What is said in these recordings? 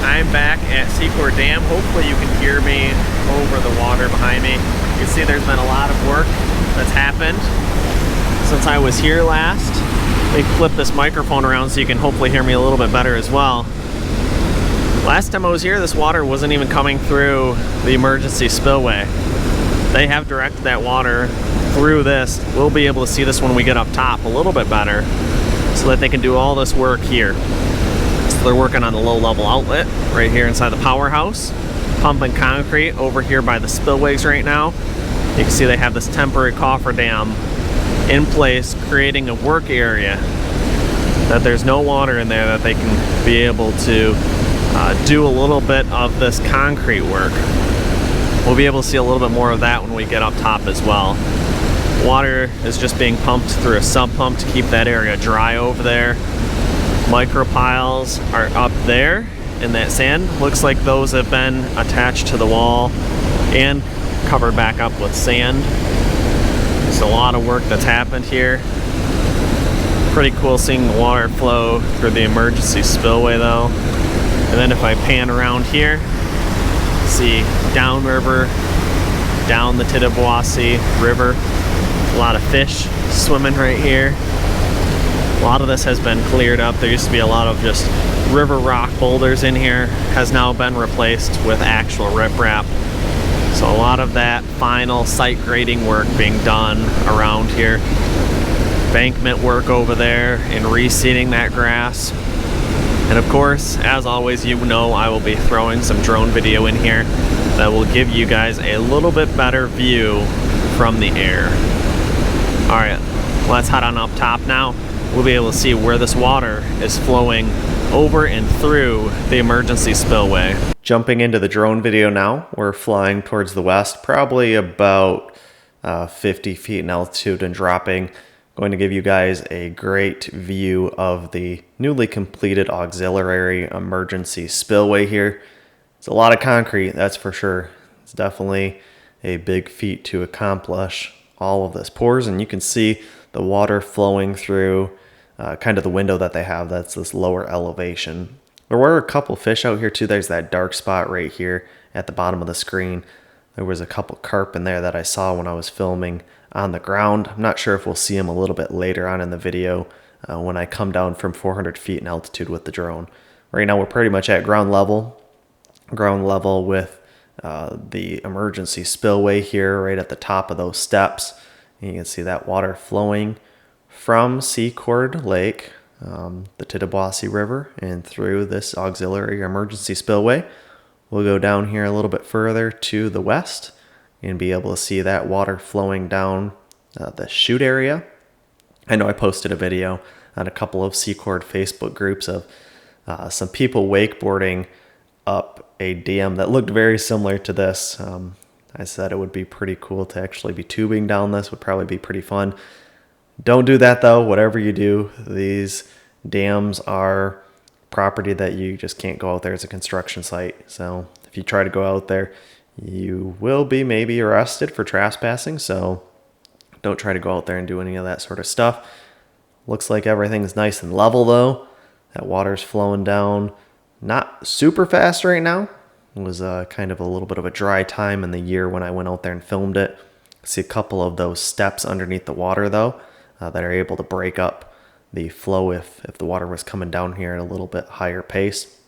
I'm back at Secord Dam. Hopefully you can hear me over the water behind me. You can see there's been a lot of work that's happened since I was here last. Let me flip this microphone around so you can hopefully hear me a little bit better as well. Last time I was here, this water wasn't even coming through the emergency spillway. They have directed that water through this. We'll be able to see this when we get up top a little bit better so that they can do all this work here. So they're working on the low level outlet right here inside the powerhouse, pumping concrete over here by the spillways right now. You can see they have this temporary coffer dam in place, creating a work area that there's no water in there, that they can be able to do a little bit of this concrete work. We'll be able to see a little bit more of that when we get up top as well. Water is just being pumped through a sump pump to keep that area dry over there. Micro piles are up there in that sand. Looks like those have been attached to the wall and covered back up with sand. There's a lot of work that's happened here. Pretty cool seeing the water flow through the emergency spillway though. And then if I pan around here, see downriver, down the Tittabawassee River. A lot of fish swimming right here. A lot of this has been cleared up. There used to be a lot of just river rock boulders in here. Has now been replaced with actual riprap. So a lot of that final site grading work being done around here. Bankment work over there and reseeding that grass. And of course, as always, you know I will be throwing some drone video in here that will give you guys a little bit better view from the air. All right, let's head on up top now. We'll be able to see where this water is flowing over and through the emergency spillway. Jumping into the drone video now, we're flying towards the west, probably about 50 feet in altitude and dropping. Going to give you guys a great view of the newly completed auxiliary emergency spillway here. It's a lot of concrete, that's for sure. It's definitely a big feat to accomplish all of this pours, and you can see the water flowing through kind of the window that they have. That's this lower elevation. There were a couple fish out here too. There's that dark spot right here at the bottom of the screen. There was a couple carp in there that I saw when I was filming on the ground. I'm not sure if we'll see them a little bit later on in the video when I come down from 400 feet in altitude with the drone. Right now we're pretty much at ground level with the emergency spillway here right at the top of those steps. And you can see that water flowing from Secord Lake, the Tittabawassee River, and through this auxiliary emergency spillway. We'll go down here a little bit further to the west and be able to see that water flowing down the chute area. I know I posted a video on a couple of Secord Facebook groups of some people wakeboarding up a dam that looked very similar to this. I said it would be pretty cool to actually be tubing down this, would probably be pretty fun. Don't do that though, whatever you do. These dams are property that you just can't go out there as a construction site. So if you try to go out there, you will be maybe arrested for trespassing. So don't try to go out there and do any of that sort of stuff. Looks like everything's nice and level though. That water's flowing down not super fast right now. It was kind of a little bit of a dry time in the year when I went out there and filmed it. See a couple of those steps underneath the water though that are able to break up the flow if the water was coming down here at a little bit higher pace.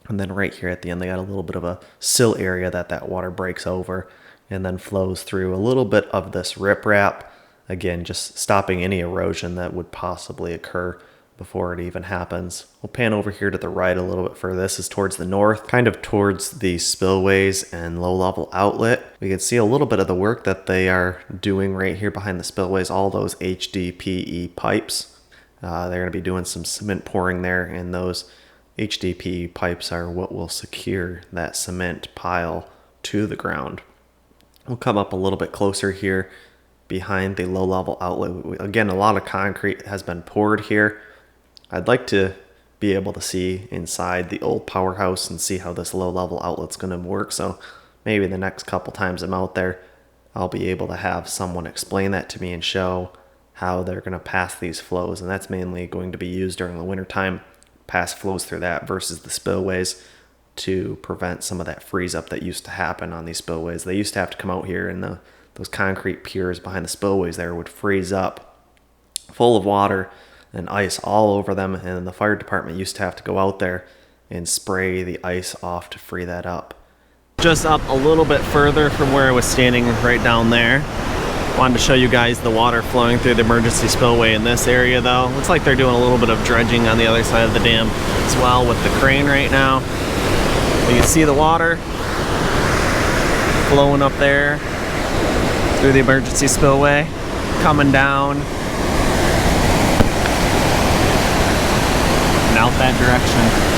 And then right here at the end, they got a little bit of a sill area that water breaks over and then flows through a little bit of this riprap. Again, just stopping any erosion that would possibly occur before it even happens. We'll pan over here to the right a little bit further. This is towards the north, kind of towards the spillways and low-level outlet. We can see a little bit of the work that they are doing right here behind the spillways, all those HDPE pipes. They're going to be doing some cement pouring there, and those HDPE pipes are what will secure that cement pile to the ground. We'll come up a little bit closer here behind the low-level outlet. Again, a lot of concrete has been poured here. I'd like to be able to see inside the old powerhouse and see how this low-level outlet's going to work. So maybe the next couple times I'm out there, I'll be able to have someone explain that to me and show how they're going to pass these flows. And that's mainly going to be used during the wintertime, pass flows through that versus the spillways. to prevent some of that freeze up that used to happen on these spillways. They used to have to come out here, and those concrete piers behind the spillways there would freeze up full of water and ice all over them, and the fire department used to have to go out there and spray the ice off to free that up. Just up a little bit further from where I was standing right down there. Wanted to show you guys the water flowing through the emergency spillway in this area though. Looks like they're doing a little bit of dredging on the other side of the dam as well with the crane right now. But you can see the water flowing up there through the emergency spillway, coming down and out that direction.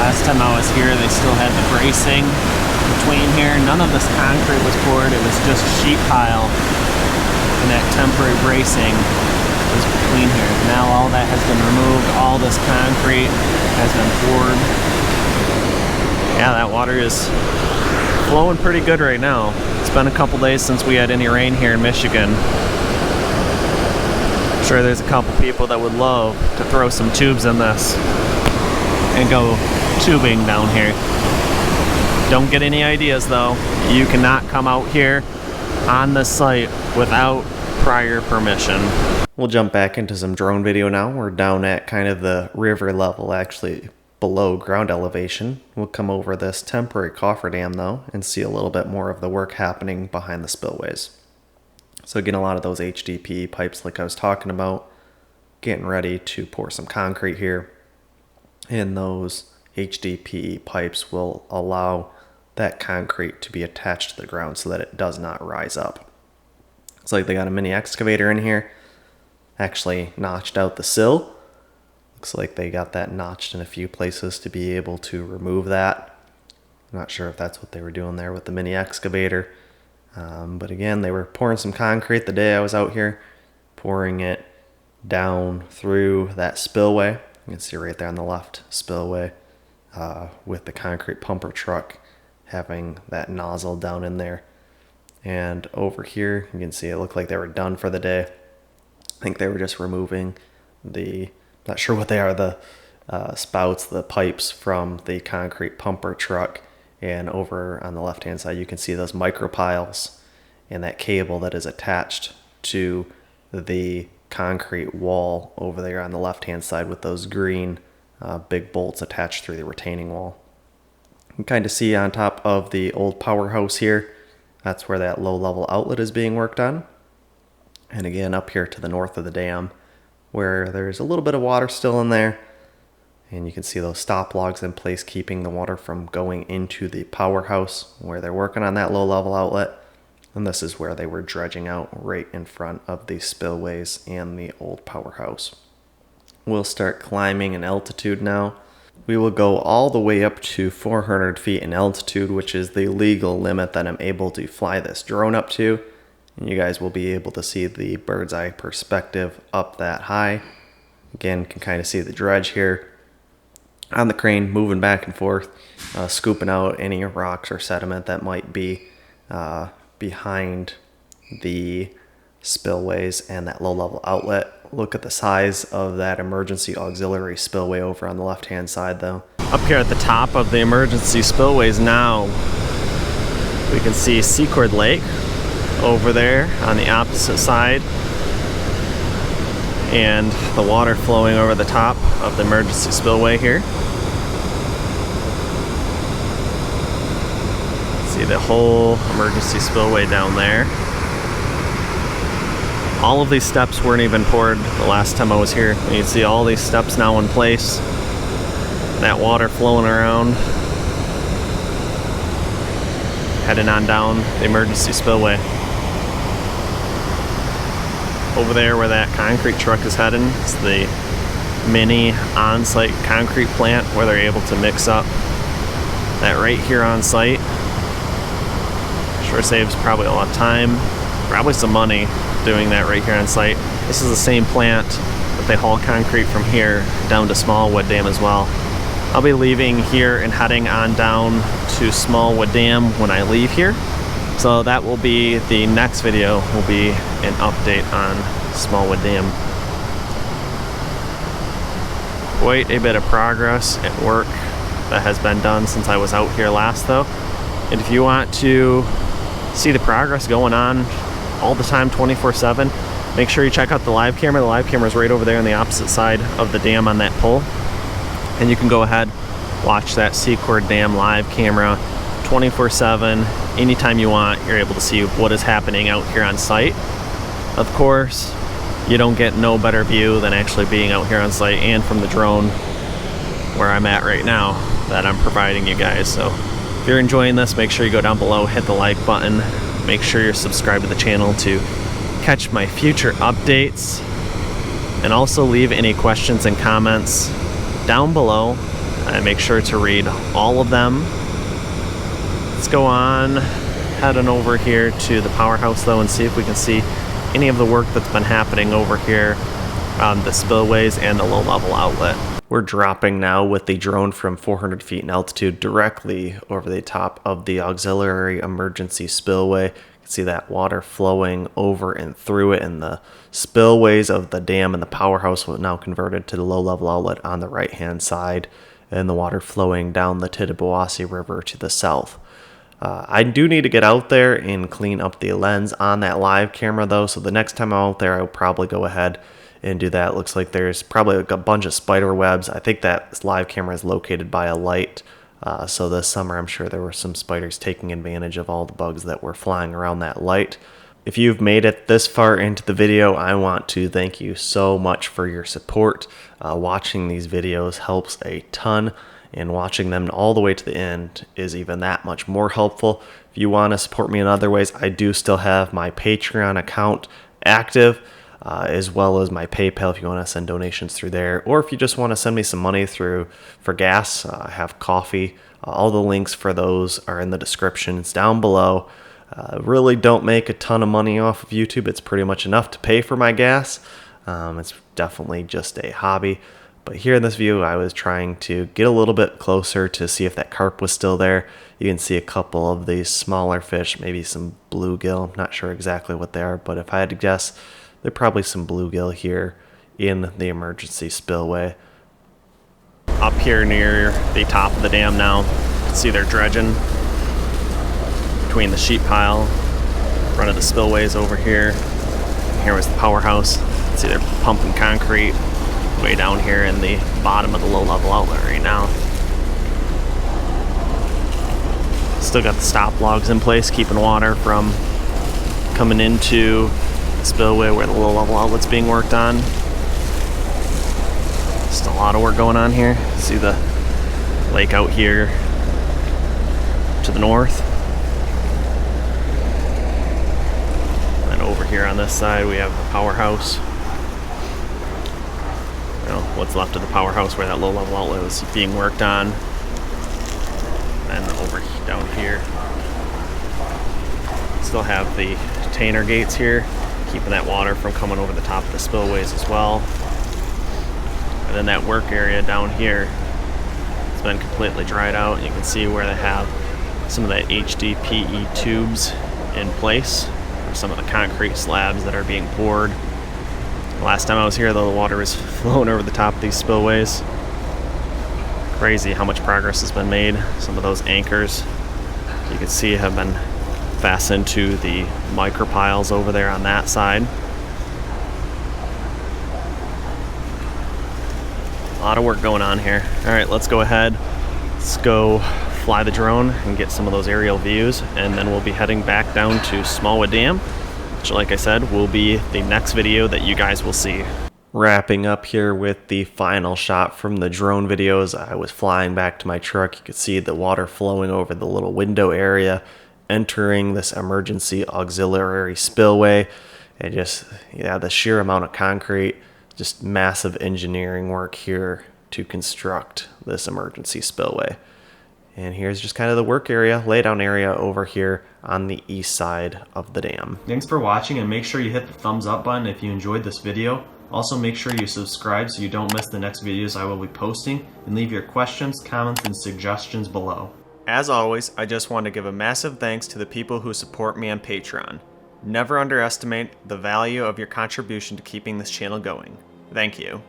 Last time I was here, they still had the bracing between here. None of this concrete was poured. It was just sheet pile, and that temporary bracing was between here. Now all that has been removed. All this concrete has been poured. Yeah, that water is flowing pretty good right now. It's been a couple days since we had any rain here in Michigan. I'm sure there's a couple people that would love to throw some tubes in this and go tubing down here. Don't get any ideas though. You cannot come out here on the site without prior permission. We'll jump back into some drone video now. We're down at kind of the river level, actually below ground elevation. We'll come over this temporary cofferdam though and see a little bit more of the work happening behind the spillways. So again, a lot of those HDPE pipes like I was talking about, getting ready to pour some concrete here. And those HDPE pipes will allow that concrete to be attached to the ground so that it does not rise up. It's like they got a mini excavator in here, actually notched out the sill. Looks like they got that notched in a few places to be able to remove that. I'm not sure if that's what they were doing there with the mini excavator. But again, they were pouring some concrete the day I was out here, pouring it down through that spillway. You can see right there on the left spillway with the concrete pumper truck having that nozzle down in there. And over here, you can see it looked like they were done for the day. I think they were just removing not sure what they are, the spouts, the pipes from the concrete pumper truck. And over on the left-hand side, you can see those micro piles and that cable that is attached to the concrete wall over there on the left-hand side with those green big bolts attached through the retaining wall. You can kind of see on top of the old powerhouse here, that's where that low-level outlet is being worked on. And again, up here to the north of the dam, where there's a little bit of water still in there. And you can see those stop logs in place, keeping the water from going into the powerhouse where they're working on that low-level outlet. And this is where they were dredging out right in front of the spillways and the old powerhouse. We'll start climbing in altitude now. We will go all the way up to 400 feet in altitude, which is the legal limit that I'm able to fly this drone up to. And you guys will be able to see the bird's eye perspective up that high. Again, you can kind of see the dredge here on the crane moving back and forth, scooping out any rocks or sediment that might be behind the spillways and that low-level outlet. Look at the size of that emergency auxiliary spillway over on the left-hand side though. Up here at the top of the emergency spillways now, we can see Secord Lake over there on the opposite side, and the water flowing over the top of the emergency spillway here. See the whole emergency spillway down there. All of these steps weren't even poured the last time I was here. You can see all these steps now in place. That water flowing around, heading on down the emergency spillway. Over there where that concrete truck is heading, it's the mini on-site concrete plant where they're able to mix up that right here on site. Sure saves probably a lot of time, probably some money doing that right here on site. This is the same plant that they haul concrete from here down to Smallwood Dam as well. I'll be leaving here and heading on down to Smallwood Dam when I leave here. So that will be the next video, will be an update on Smallwood Dam. Quite a bit of progress at work that has been done since I was out here last though. And if you want to see the progress going on all the time 24/7, make sure you check out the live camera. The live camera is right over there on the opposite side of the dam on that pole. And you can go ahead, watch that Secord Dam live camera 24/7. Anytime you want, you're able to see what is happening out here on site. Of course, you don't get no better view than actually being out here on site and from the drone where I'm at right now that I'm providing you guys. So if you're enjoying this, make sure you go down below, hit the like button, make sure you're subscribed to the channel to catch my future updates, and also leave any questions and comments down below. And make sure to read all of them. Let's go on, heading over here to the powerhouse though and see if we can see any of the work that's been happening over here on the spillways and the low level outlet. We're dropping now with the drone from 400 feet in altitude directly over the top of the auxiliary emergency spillway. You can see that water flowing over and through it, and the spillways of the dam and the powerhouse will now converted to the low level outlet on the right hand side, and the water flowing down the Tittabawassee River to the south. I do need to get out there and clean up the lens on that live camera though, so the next time I'm out there I'll probably go ahead and do that. It looks like there's probably a bunch of spider webs. I think that live camera is located by a light, so this summer I'm sure there were some spiders taking advantage of all the bugs that were flying around that light. If you've made it this far into the video, I want to thank you so much for your support. Watching these videos helps a ton, and watching them all the way to the end is even that much more helpful. If you want to support me in other ways, I do still have my Patreon account active, as well as my PayPal if you want to send donations through there, or if you just want to send me some money through for gas. I have coffee. All the links for those are in the descriptions down below. Really don't make a ton of money off of YouTube. It's pretty much enough to pay for my gas. It's definitely just a hobby. But here in this view, I was trying to get a little bit closer to see if that carp was still there. You can see a couple of these smaller fish, maybe some bluegill. I'm not sure exactly what they are, but if I had to guess, they're probably some bluegill here in the emergency spillway. Up here near the top of the dam now, you can see they're dredging between the sheet pile, front of the spillways over here. Here was the powerhouse. You can see they're pumping concrete way down here in the bottom of the low level outlet right now. Still got the stop logs in place, keeping water from coming into the spillway where the low level outlet's being worked on. Just a lot of work going on here. See the lake out here to the north. And over here on this side we have the powerhouse. What's left of the powerhouse where that low level outlet was being worked on. And over down here still have the container gates here, keeping that water from coming over the top of the spillways as well. And then that work area down here, it's been completely dried out. You can see where they have some of that HDPE tubes in place, or some of the concrete slabs that are being poured. Last time I was here though, the water was flowing over the top of these spillways. Crazy how much progress has been made. Some of those anchors you can see have been fastened to the micro piles over there on that side. A lot of work going on here. Alright, let's go ahead. Let's go fly the drone and get some of those aerial views, and then we'll be heading back down to SPILLWAY Dam, which, like I said, will be the next video that you guys will see. Wrapping up here with the final shot from the drone videos. I was flying back to my truck. You could see the water flowing over the little window area, entering this emergency auxiliary spillway, and just, yeah, the sheer amount of concrete, just massive engineering work here to construct this emergency spillway. And here's just kind of the work area, laydown area over here on the east side of the dam. Thanks for watching, and make sure you hit the thumbs up button if you enjoyed this video. Also, make sure you subscribe so you don't miss the next videos I will be posting, and leave your questions, comments, and suggestions below. As always, I just want to give a massive thanks to the people who support me on Patreon. Never underestimate the value of your contribution to keeping this channel going. Thank you.